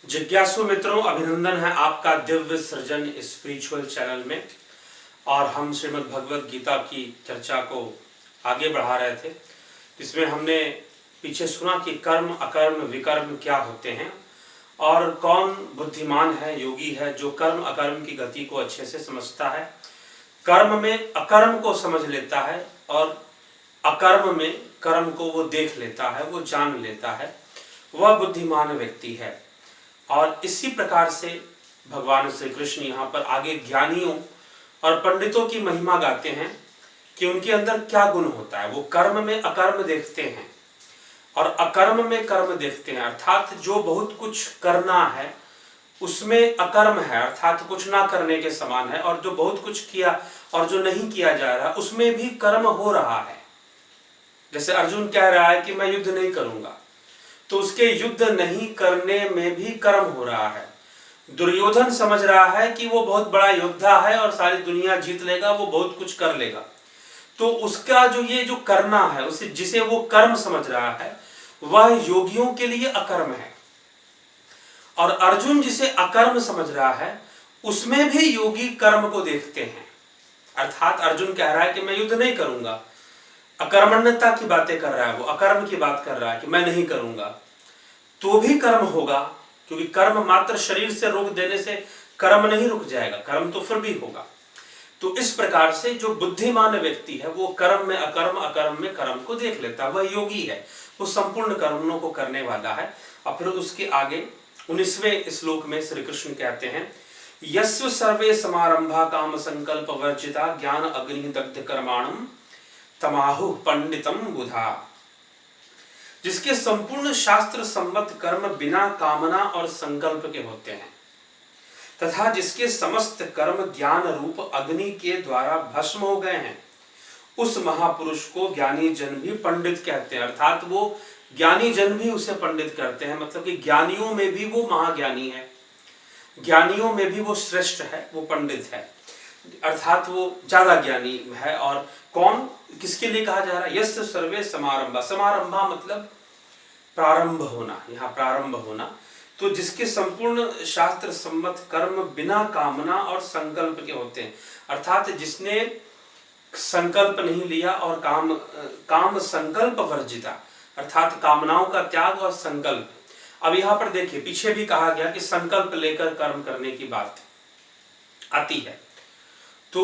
जिज्ञासु मित्रों, अभिनंदन है आपका दिव्य सृजन स्पिरिचुअल चैनल में। और हम श्रीमद् भगवद गीता की चर्चा को आगे बढ़ा रहे थे, जिसमें हमने पीछे सुना कि कर्म अकर्म विकर्म क्या होते हैं और कौन बुद्धिमान है, योगी है, जो कर्म अकर्म की गति को अच्छे से समझता है, कर्म में अकर्म को समझ लेता है और अकर्म में कर्म को वो देख लेता है, वो जान लेता है, वह बुद्धिमान व्यक्ति है। और इसी प्रकार से भगवान श्री कृष्ण यहाँ पर आगे ज्ञानियों और पंडितों की महिमा गाते हैं कि उनके अंदर क्या गुण होता है। वो कर्म में अकर्म देखते हैं और अकर्म में कर्म देखते हैं, अर्थात जो बहुत कुछ करना है उसमें अकर्म है, अर्थात कुछ ना करने के समान है, और जो बहुत कुछ किया और जो नहीं किया जा रहा उसमें भी कर्म हो रहा है। जैसे अर्जुन कह रहा है कि मैं युद्ध नहीं करूंगा, तो उसके युद्ध नहीं करने में भी कर्म हो रहा है। दुर्योधन समझ रहा है कि वो बहुत बड़ा योद्धा है और सारी दुनिया जीत लेगा, वो बहुत कुछ कर लेगा, तो उसका जो ये जो करना है, उसे जिसे वो कर्म समझ रहा है, वह योगियों के लिए अकर्म है। और अर्जुन जिसे अकर्म समझ रहा है, उसमें भी योगी कर्म को देखते हैं। अर्थात अर्जुन कह रहा है कि मैं युद्ध नहीं करूंगा, अकर्मण्यता की बातें कर रहा है, वो अकर्म की बात कर रहा है कि मैं नहीं करूंगा, तो भी कर्म होगा, क्योंकि कर्म मात्र शरीर से रोक देने से कर्म नहीं रुक जाएगा, कर्म तो फिर भी होगा। तो इस प्रकार से जो बुद्धिमान व्यक्ति है वो कर्म में अकर्म, अकर्म में कर्म को देख लेता है, वह योगी है, वो संपूर्ण कर्मों को करने वाला है। और फिर उसके आगे 19वें श्लोक में श्री कृष्ण कहते हैं, यस्व सर्वे समारंभा काम संकल्प वर्जिता ज्ञान अग्नि दग्ध कर्माणम तमाहु पंडितम बुधा। जिसके संपूर्ण शास्त्र सम्मत कर्म बिना कामना और संकल्प के होते हैं, तथा जिसके समस्त कर्म ज्ञान रूप अग्नि के द्वारा भस्म हो गए हैं, उस महापुरुष को ज्ञानी जन भी पंडित कहते हैं। अर्थात वो ज्ञानी जन भी उसे पंडित कहते हैं, मतलब कि ज्ञानियों में भी वो महाज्ञानी है, ज्ञानियों में भी वो श्रेष्ठ है, वो पंडित है, अर्थात वो ज्यादा ज्ञानी है। और कौन, किसके लिए कहा जा रहा है? यस्य सर्वे समारंभा, समारंभा मतलब प्रारंभ होना, यहाँ प्रारंभ होना। तो जिसके संपूर्ण शास्त्र सम्मत कर्म बिना कामना और संकल्प के होते हैं, अर्थात जिसने संकल्प नहीं लिया और काम संकल्प वर्जिता, अर्थात कामनाओं का त्याग और संकल्प। अब यहाँ पर देखिए, पीछे भी कहा गया कि संकल्प लेकर कर्म करने की बात आती है। तो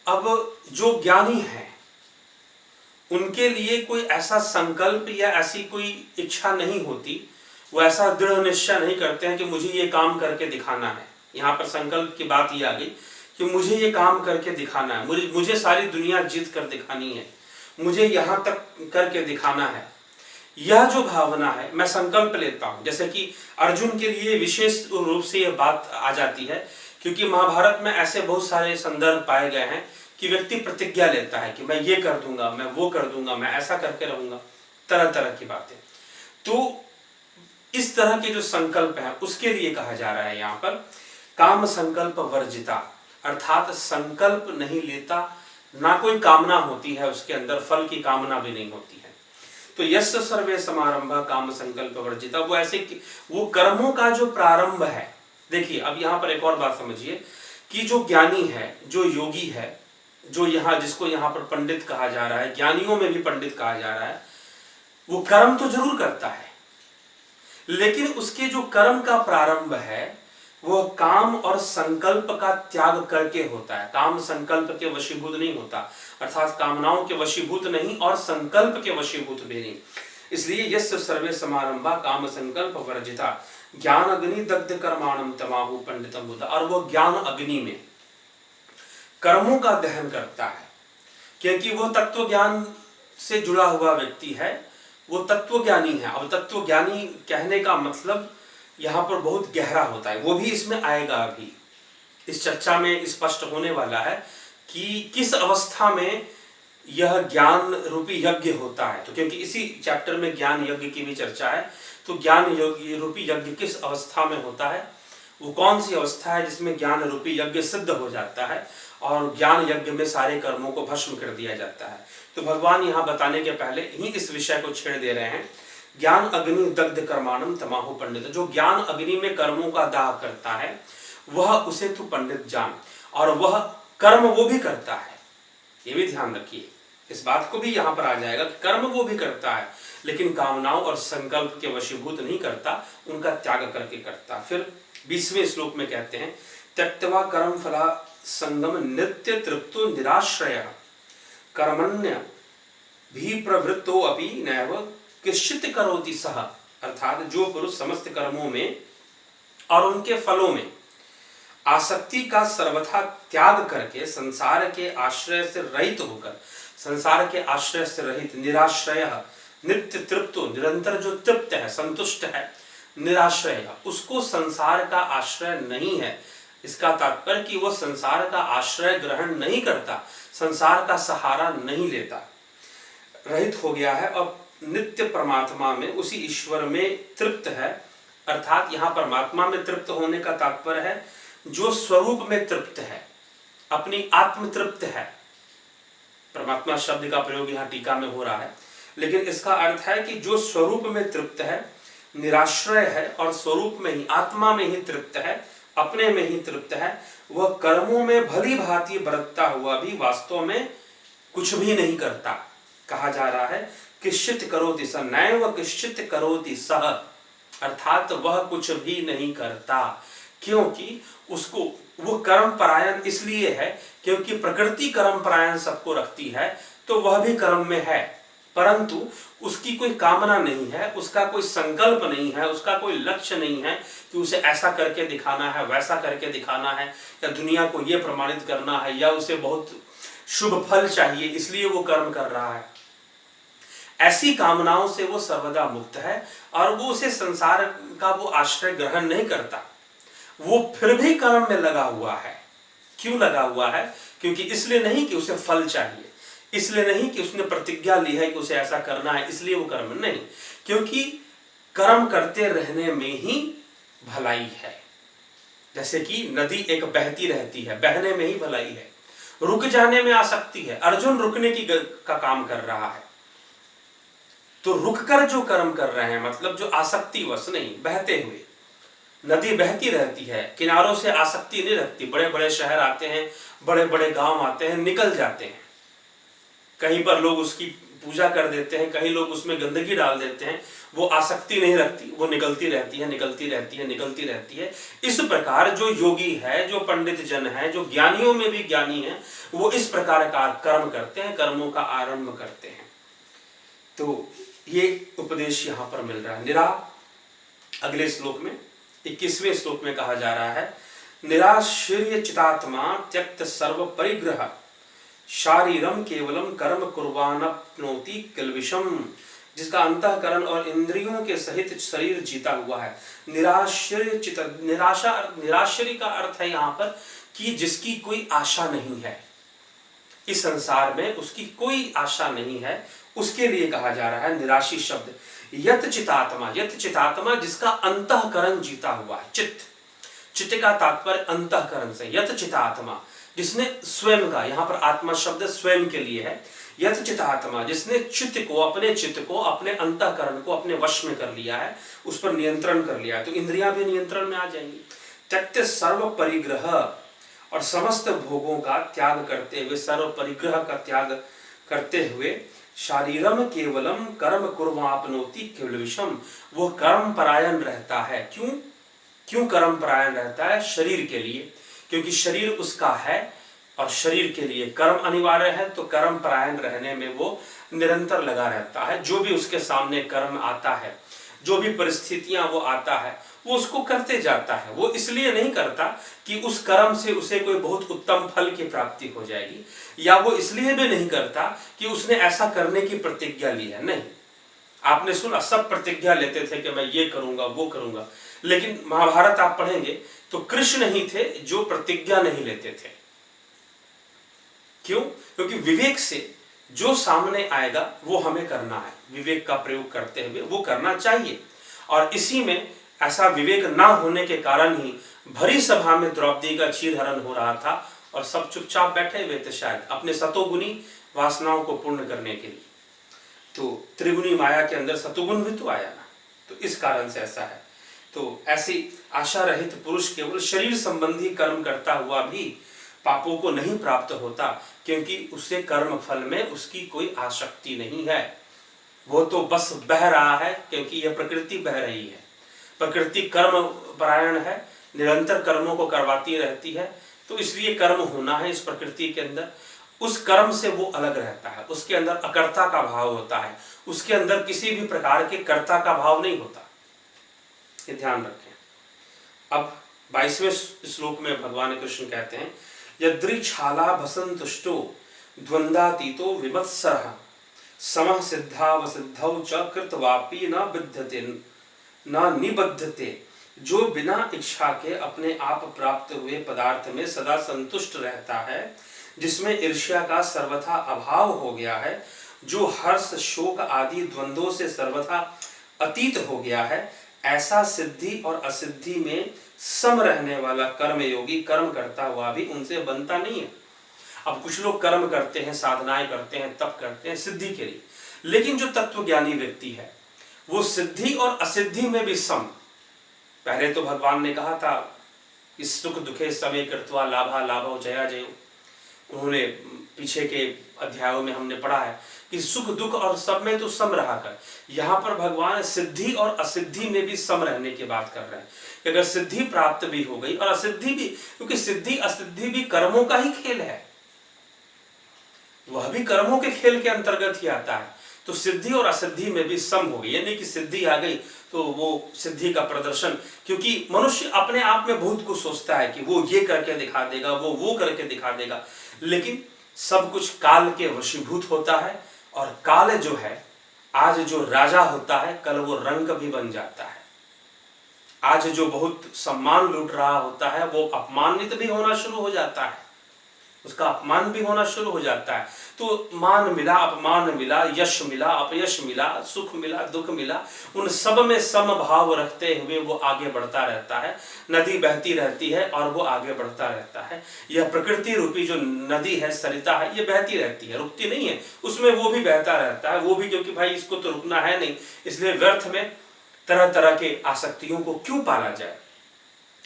अब जो ज्ञानी है उनके लिए कोई ऐसा संकल्प या ऐसी कोई इच्छा नहीं होती, वो ऐसा दृढ़ निश्चय नहीं करते हैं कि मुझे ये काम करके दिखाना है। यहाँ पर संकल्प की बात ये आ गई कि मुझे ये काम करके दिखाना है, मुझे सारी दुनिया जीत कर दिखानी है, मुझे यहाँ तक करके दिखाना है। यह जो भावना है, मैं संकल्प लेता हूँ। जैसे कि अर्जुन के लिए विशेष रूप से यह बात आ जाती है, क्योंकि महाभारत में ऐसे बहुत सारे संदर्भ पाए गए हैं कि व्यक्ति प्रतिज्ञा लेता है कि मैं ये कर दूंगा, मैं वो कर दूंगा, मैं ऐसा करके रहूंगा, तरह तरह की बातें। तो इस तरह के जो संकल्प है उसके लिए कहा जा रहा है यहाँ पर काम संकल्प वर्जिता, अर्थात संकल्प नहीं लेता, ना कोई कामना होती है उसके अंदर, फल की कामना भी नहीं होती है। तो यस्य सर्वे समारंभा काम संकल्प वर्जिता, वो ऐसे वो कर्मों का जो प्रारंभ है। देखिए अब यहाँ पर एक और बात समझिए कि जो ज्ञानी है, जो योगी है, जो यहाँ जिसको यहाँ पर पंडित कहा जा रहा है, ज्ञानियों में भी पंडित कहा जा रहा है, वो कर्म तो जरूर करता है, लेकिन उसके जो कर्म का प्रारंभ है वो काम और संकल्प का त्याग करके होता है। काम संकल्प के वशीभूत नहीं होता, अर्थात कामनाओं के वशीभूत नहीं और संकल्प के वशीभूत भी नहीं। इसलिए यस्य सर्वे समारंभा काम संकल्प वर्जिता ज्ञान अग्नि दग्ध कर्माणम तमाहु पंडितम बुधा। और वो ज्ञान अग्नि में कर्मों का दहन करता है, क्योंकि वो तत्व ज्ञान से जुड़ा हुआ व्यक्ति है, वो तत्वज्ञानी है। अब तत्वज्ञानी कहने का मतलब यहाँ पर बहुत गहरा होता है, वो भी इसमें आएगा, अभी इस चर्चा में स्पष्ट होने वाला है कि किस अवस्था में यह ज्ञान रूपी यज्ञ होता है। तो क्योंकि इसी चैप्टर में ज्ञान यज्ञ की भी चर्चा है, तो ज्ञान रूपी यज्ञ किस अवस्था में होता है, वो कौन सी अवस्था है जिसमें ज्ञान रूपी यज्ञ सिद्ध हो जाता है और ज्ञान यज्ञ में सारे कर्मों को भस्म कर दिया जाता है। तो भगवान यहाँ बताने के पहले ही इस विषय को छेड़ दे रहे हैं। ज्ञान अग्नि दग्ध कर्माणम तमाहु पंडित, जो ज्ञान अग्नि में कर्मों का दाह करता है वह उसे तू पंडित जान, और वह कर्म वो भी करता है, ये भी ध्यान रखिए, इस बात को भी यहां पर आ जाएगा कि कर्म वो भी करता है लेकिन कामनाओं और संकल्प के वशीभूत नहीं करता, उनका त्याग करके करता। फिर 20वें श्लोक में कहते हैं त्यक्त्वा कर्म फला संगम नित्य तृप्तो निराश्रय कर्मण्य भी प्रवृत्तो अपि नैव किश्चित् करोति सः, अर्थात जो पुरुष समस्त कर्मों में और उनके फलों में आसक्ति का सर्वथा त्याग करके संसार के आश्रय से रहित होकर, संसार के आश्रय से रहित, निराश्रय नित्य तृप्तो, निरंतर जो तृप्त है, संतुष्ट है, निराश्रय उसको संसार का आश्रय नहीं है। इसका तात्पर्य कि वो संसार का आश्रय ग्रहण नहीं करता, संसार का सहारा नहीं लेता, रहित हो गया है और नित्य परमात्मा में, उसी ईश्वर में तृप्त है। अर्थात यहाँ परमात्मा में तृप्त होने का तात्पर्य है जो स्वरूप में तृप्त है, अपनी आत्म तृप्त है। परमात्मा शब्द का प्रयोग यहाँ टीका में हो रहा है, लेकिन इसका अर्थ है कि जो स्वरूप में तृप्त है, निराश्रय है और स्वरूप में ही, आत्मा में ही तृप्त है, अपने में ही तृप्त है, वह कर्मों में भली भांति बरतता हुआ भी वास्तव में कुछ भी नहीं करता। कहा जा रहा है किश्चित् करोति सः, नैव किश्चित् करोति सः, अर्थात वह कुछ भी नहीं करता, क्योंकि उसको वो कर्म परायण इसलिए है क्योंकि प्रकृति कर्म परायण सबको रखती है, तो वह भी कर्म में है, परंतु उसकी कोई कामना नहीं है, उसका कोई संकल्प नहीं है, उसका कोई लक्ष्य नहीं है कि उसे ऐसा करके दिखाना है, वैसा करके दिखाना है, या दुनिया को ये प्रमाणित करना है, या उसे बहुत शुभ फल चाहिए इसलिए वो कर्म कर रहा है। ऐसी कामनाओं से वो सर्वदा मुक्त है और वो उसे संसार का वो आश्रय ग्रहण नहीं करता। वो फिर भी कर्म में लगा हुआ है। क्यों लगा हुआ है? क्योंकि इसलिए नहीं कि उसे फल चाहिए, इसलिए नहीं कि उसने प्रतिज्ञा ली है कि उसे ऐसा करना है इसलिए वो कर्म नहीं, क्योंकि कर्म करते रहने में ही भलाई है। जैसे कि नदी एक बहती रहती है, बहने में ही भलाई है, रुक जाने में आसक्ति है। अर्जुन रुकने का काम कर रहा है, तो रुककर जो कर्म कर रहे हैं, मतलब जो आसक्तिवश नहीं, बहते हुए। नदी बहती रहती है, किनारों से आसक्ति नहीं रखती। बड़े बड़े शहर आते हैं, बड़े बड़े गांव आते हैं, निकल जाते हैं, कहीं पर लोग उसकी पूजा कर देते हैं, कहीं लोग उसमें गंदगी डाल देते हैं, वो आसक्ति नहीं रखती, वो निकलती रहती है, निकलती रहती है, निकलती रहती है। इस प्रकार जो योगी है, जो पंडित जन है, जो ज्ञानियों में भी ज्ञानी है, वो इस प्रकार का कर्म करते हैं, कर्मों का आरंभ करते हैं। तो ये उपदेश यहां पर मिल रहा है। निरा, अगले श्लोक में 21वें श्लोक में कहा जा रहा है, निराश्रय चितात्मा त्यक्त सर्व परिग्रह शारीरम केवलम कर्म कुर्वानप्नोति किल्बिषम, जिसका अंतःकरण और इंद्रियों के सहित शरीर जीता हुआ है। निराश्रय चित, निराश्रय का अर्थ है यहाँ पर कि जिसकी कोई आशा नहीं है, इस संसार में उसकी कोई आशा नहीं है, उसके लिए कहा जा रहा है निराशी शब्द। यत चितात्मा, यत चितात्मा जिसका अंतःकरण जीता हुआ है। चित्त, चित्त का तात्पर्य अंतःकरण से। यत चितात्मा जिसने स्वयं का, यहाँ पर आत्मा शब्द स्वयं के लिए है। यत चितात्मा जिसने चित्त को, अपने चित्त को, अपने अंतःकरण को अपने वश में कर लिया है, उस पर नियंत्रण कर लिया है, तो इंद्रियां भी नियंत्रण में आ जाएंगी। त्यक्त सर्व परिग्रह, और समस्त भोगों का त्याग करते हुए, सर्व परिग्रह का त्याग करते हुए, शारीरम केवलम कर्म कुर्वापनोति किल्बिषम, वो कर्म परायण रहता है। क्यों कर्म परायण रहता है? शरीर के लिए, क्योंकि शरीर उसका है और शरीर के लिए कर्म अनिवार्य है, तो कर्म परायण रहने में वो निरंतर लगा रहता है। जो भी उसके सामने कर्म आता है, जो भी परिस्थितियां वो आता है, वो उसको करते जाता है। वो इसलिए नहीं करता कि उस कर्म से उसे कोई बहुत उत्तम फल की प्राप्ति हो जाएगी, या वो इसलिए भी नहीं करता कि उसने ऐसा करने की प्रतिज्ञा ली है। नहीं, आपने सुना, सब प्रतिज्ञा लेते थे कि मैं ये करूंगा, वो करूंगा, लेकिन महाभारत आप पढ़ेंगे तो कृष्ण ही थे जो प्रतिज्ञा नहीं लेते थे। क्यों? क्योंकि विवेक से जो सामने आएगा वो हमें करना है, विवेक का प्रयोग करते हुए वो करना चाहिए। और इसी में ऐसा विवेक ना होने के कारण ही भरी सभा में द्रौपदी का चीरहरण हो रहा था और सब चुपचाप बैठे हुए थे, शायद अपने सतोगुनी वासनाओं को पूर्ण करने के लिए। तो त्रिगुणी माया के अंदर सतुगुण भी तो आया ना, तो इस कारण से ऐसा है। तो ऐसी आशा रहित पुरुष केवल शरीर संबंधी कर्म करता हुआ भी पापों को नहीं प्राप्त होता, क्योंकि उसे कर्म फल में उसकी कोई आसक्ति नहीं है। वो तो बस बह रहा है, क्योंकि यह प्रकृति बह रही है। प्रकृति कर्म परायण है, निरंतर कर्मों को करवाती रहती है, तो इसलिए कर्म होना है इस प्रकृति के अंदर। उस कर्म से वो अलग रहता है, उसके अंदर अकर्ता का भाव होता है, उसके अंदर किसी भी प्रकार के कर्ता का भाव नहीं होता, ये ध्यान रखें। अब 22वें श्लोक में भगवान कृष्ण कहते हैं, यदृच्छाला भसंतुष्टो द्वंद्वातीतो विमत्सरः समः सिद्धावसिद्धौ च कृतवापि न बिध्यते न निबद्धते। जो बिना इच्छा के अपने आप प्राप्त हुए पदार्थ में सदा संतुष्ट रहता है, जिसमें ईर्ष्या का सर्वथा अभाव हो गया है, जो हर्ष शोक आदि द्वंद्वों से सर्वथा अतीत हो गया है, ऐसा सिद्धि और असिद्धि में सम रहने वाला कर्मयोगी कर्म करता हुआ भी उनसे बनता नहीं है। अब कुछ लोग कर्म करते हैं, साधनाएं करते हैं, तप करते हैं सिद्धि के लिए, लेकिन जो तत्वज्ञानी व्यक्ति है वो सिद्धि और असिद्धि में भी सम। पहले तो भगवान ने कहा था, इस सुख दुखे समय कृत्वा लाभा लाभो जया जयो। उन्होंने पीछे के अध्यायों में हमने पढ़ा है कि सुख दुख और सब में तो सम रहा कर। यहाँ पर भगवान सिद्धि और असिद्धि में भी सम रहने की बात कर रहे हैं कि अगर सिद्धि प्राप्त भी हो गई और असिद्धि भी, क्योंकि सिद्धि असिद्धि भी कर्मों का ही खेल है, वह भी कर्मों के खेल के अंतर्गत ही आता है। तो सिद्धि और असिद्धि में भी सम हो गई, यानी कि सिद्धि आ गई तो वो सिद्धि का प्रदर्शन, क्योंकि मनुष्य अपने आप में बहुत कुछ सोचता है कि वो ये करके दिखा देगा, वो करके दिखा देगा, लेकिन सब कुछ काल के वशीभूत होता है। और काल जो है, आज जो राजा होता है, कल वो रंक भी बन जाता है। आज जो बहुत सम्मान लूट रहा होता है, वो अपमानित भी होना शुरू हो जाता है, उसका अपमान भी होना शुरू हो जाता है। तो मान मिला, अपमान मिला, यश मिला, अपयश मिला, सुख मिला, दुख मिला, उन सब में सम भाव रखते हुए वो आगे बढ़ता रहता है। नदी बहती रहती है और वो आगे बढ़ता रहता है। यह प्रकृति रूपी जो नदी है, सरिता है, ये बहती रहती है, रुकती नहीं है, उसमें वो भी बहता रहता है। वो भी क्योंकि भाई इसको तो रुकना है नहीं, इसलिए व्यर्थ में तरह तरह के आसक्तियों को क्यों पाला जाए।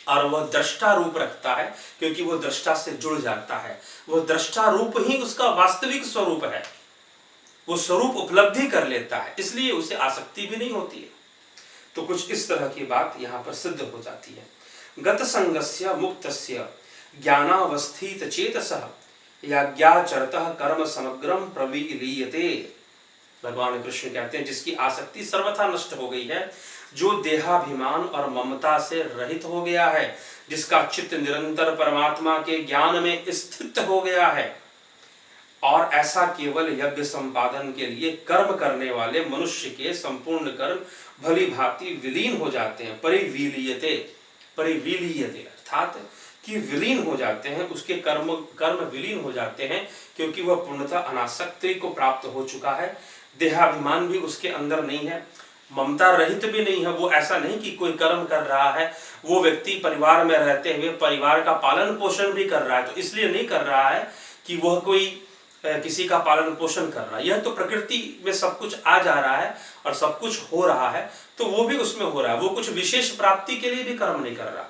और वह दृष्टा रूप रखता है, क्योंकि वह दृष्टा से जुड़ जाता है। वह दृष्टा रूप ही उसका वास्तविक स्वरूप है, वो स्वरूप उपलब्धि कर लेता है, इसलिए उसे आसक्ति भी नहीं होती है। तो कुछ इस तरह की बात यहाँ पर सिद्ध हो जाती है। गत संगस्य मुक्तस्य ज्ञानावस्थित चेतसः यज्ञाचरतः कर्म समग्रम प्रविलीयते। भगवान कृष्ण कहते हैं, जिसकी आसक्ति सर्वथा नष्ट हो गई है, जो देहाभिमान और ममता से रहित हो गया है, जिसका चित्त निरंतर परमात्मा के ज्ञान में स्थित हो गया है, और ऐसा केवल यज्ञ संपादन के लिए कर्म करने वाले मनुष्य के संपूर्ण कर्म भली भांति विलीन हो जाते हैं। परिविलीयते, परिविलीयते अर्थात कि विलीन हो जाते हैं, उसके कर्म विलीन हो जाते हैं, क्योंकि वह पूर्णतः अनासक्ति को प्राप्त हो चुका है। देहाभिमान भी उसके अंदर नहीं है, ममता रहित भी नहीं है। वो ऐसा नहीं कि कोई कर्म कर रहा है, वो व्यक्ति परिवार में रहते हुए परिवार का पालन पोषण भी कर रहा है, तो इसलिए नहीं कर रहा है कि वह कोई किसी का पालन पोषण कर रहा है। यह तो प्रकृति में सब कुछ आ जा रहा है और सब कुछ हो रहा है, तो वो भी उसमें हो रहा है। वो कुछ विशेष प्राप्ति के लिए भी कर्म नहीं कर रहा।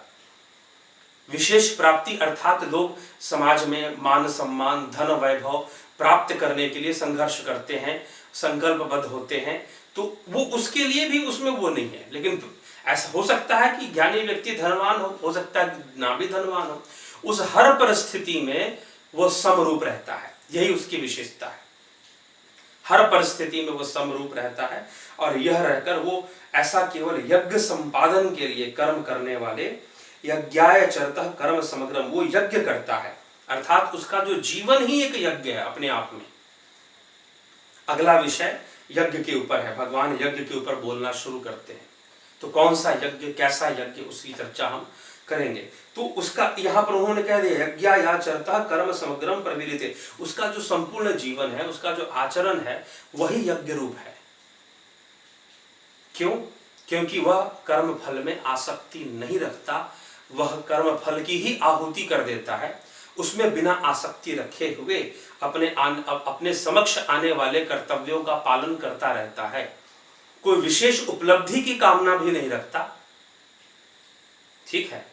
विशेष प्राप्ति अर्थात लोग समाज में मान सम्मान धन वैभव प्राप्त करने के लिए संघर्ष करते हैं, संकल्पबद्ध होते हैं, तो वो उसके लिए भी उसमें वो नहीं है। लेकिन ऐसा हो सकता है कि ज्ञानी व्यक्ति धनवान हो सकता है ना भी धनवान हो, उस हर परिस्थिति में वो समरूप रहता है, यही उसकी विशेषता है। हर परिस्थिति में वो समरूप रहता है, और यह रहकर वो ऐसा केवल यज्ञ संपादन के लिए कर्म करने वाले यज्ञाचरतः कर्म समग्रम, वो यज्ञ करता है, अर्थात उसका जो जीवन ही एक यज्ञ है अपने आप में। अगला विषय यज्ञ के ऊपर है, भगवान यज्ञ के ऊपर बोलना शुरू करते हैं। तो कौन सा यज्ञ, कैसा यज्ञ, उसकी चर्चा हम करेंगे। तो उसका यहाँ पर उन्होंने कह दिया, यज्ञाचरतः कर्म समग्रम प्रविलीयते, उसका जो संपूर्ण जीवन है, उसका जो आचरण है, वही यज्ञ रूप है। क्यों? क्योंकि वह कर्म फल में आसक्ति नहीं रखता, वह कर्म फल की ही आहुति कर देता है, उसमें बिना आसक्ति रखे हुए अपने समक्ष आने वाले कर्तव्यों का पालन करता रहता है। कोई विशेष उपलब्धि की कामना भी नहीं रखता, ठीक है,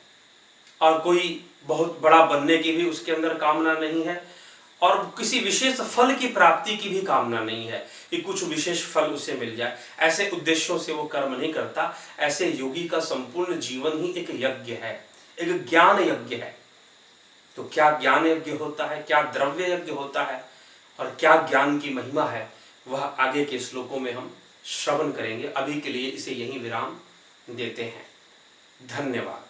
और कोई बहुत बड़ा बनने की भी उसके अंदर कामना नहीं है, और किसी विशेष फल की प्राप्ति की भी कामना नहीं है कि कुछ विशेष फल उसे मिल जाए। ऐसे उद्देश्यों से वो कर्म नहीं करता। ऐसे योगी का संपूर्ण जीवन ही एक यज्ञ है, एक ज्ञान यज्ञ है। तो क्या ज्ञान यज्ञ होता है, क्या द्रव्य यज्ञ होता है, और क्या ज्ञान की महिमा है, वह आगे के श्लोकों में हम श्रवण करेंगे। अभी के लिए इसे यहीं विराम देते हैं। धन्यवाद।